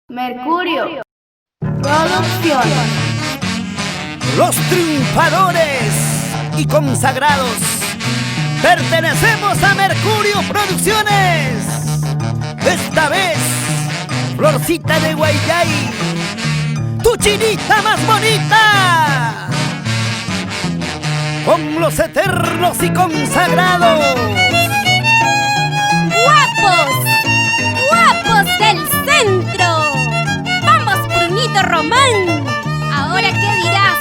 Mercurio Producciones. Los triunfadores y consagrados pertenecemos a Mercurio Producciones. Esta vez, Florcita de Guayay, tu chinita más bonita, con los eternos y consagrados. ¡Guapos! ¡Guapos del centro! ¡Vamos, Brunito Román! ¿Ahora qué dirás?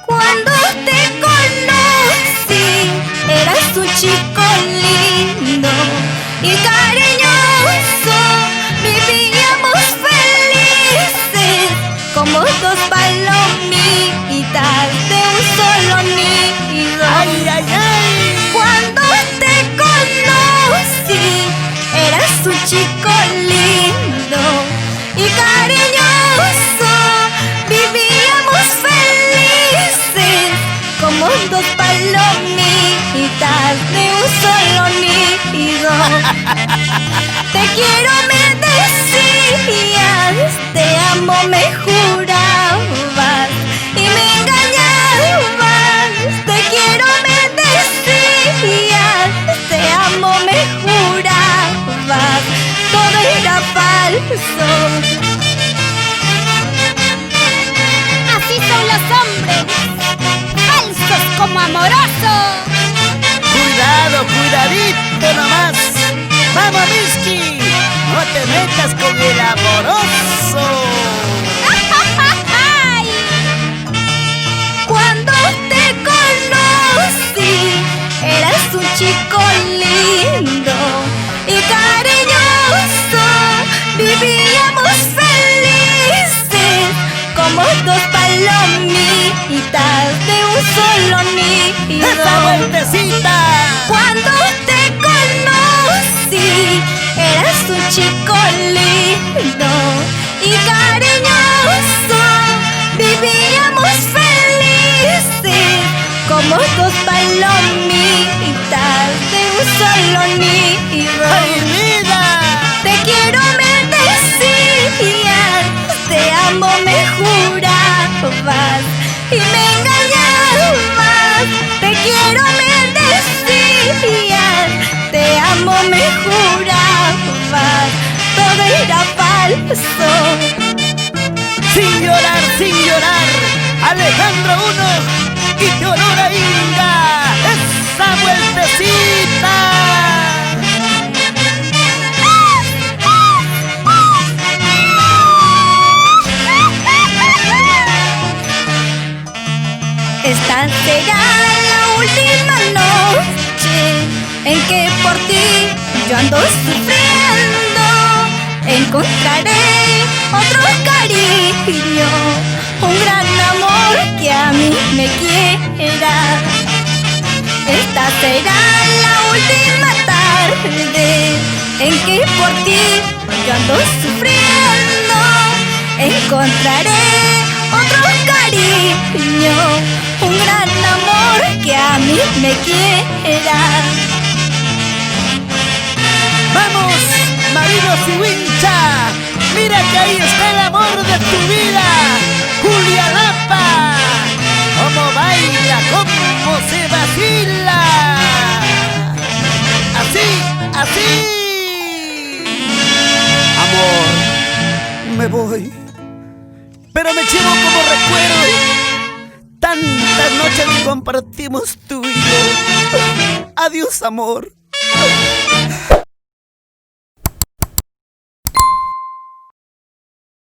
Cuando te conocí, eras un chico lindo y cariñoso. Vivíamos felices como dos palomitas de un solo nido. ¡Ay, ay, ay! Cuando te conocí, eras un chico lindo y cariñoso. Vivíamos felices como dos palomitas de un solo nido. Te quiero, me decías, te amo, me jurabas y me engañabas. Te quiero, me decías, te amo, me jurabas, todo era falso. Así son los hombres, falsos como amorosos. Cuidado, cuidadito nomás. ¡Vamos, Miski! No te metas con el amoroso. ¡Ay! Cuando te conocí, eras un chico lindo y cariñoso. Vivíamos felices como dos palomitas de un solo nido. ¡Esa vueltecita! Cuando te conocí, eras un chico lindo y cariñoso. Vivíamos felices como dos palomitas de un solo nido. ¡Ay, vida! Te quiero, me decías, te amo, me jurabas y me engañabas. Te quiero, me decías, te amo, me jurabas, todo era falso. Sin llorar, Alejandro 1 y Teodora Inga. ¡Esa vueltecita! Esta será la última noche en que por ti yo ando sufriendo. Encontraré otro cariño, un gran amor que a mí me quiera. Esta será la última tarde en que por ti yo ando sufriendo. Encontraré otro cariño, un gran amor que a mí me quiera. ¡Vamos, marinos y wincha! ¡Mira que ahí está el amor de tu vida! ¡Julia Lapa! ¡Cómo baila, cómo se vacila! ¡Así, así! Amor, me voy, pero me llevo como recuerdo tantas noches que compartimos tú y yo. Adiós, amor.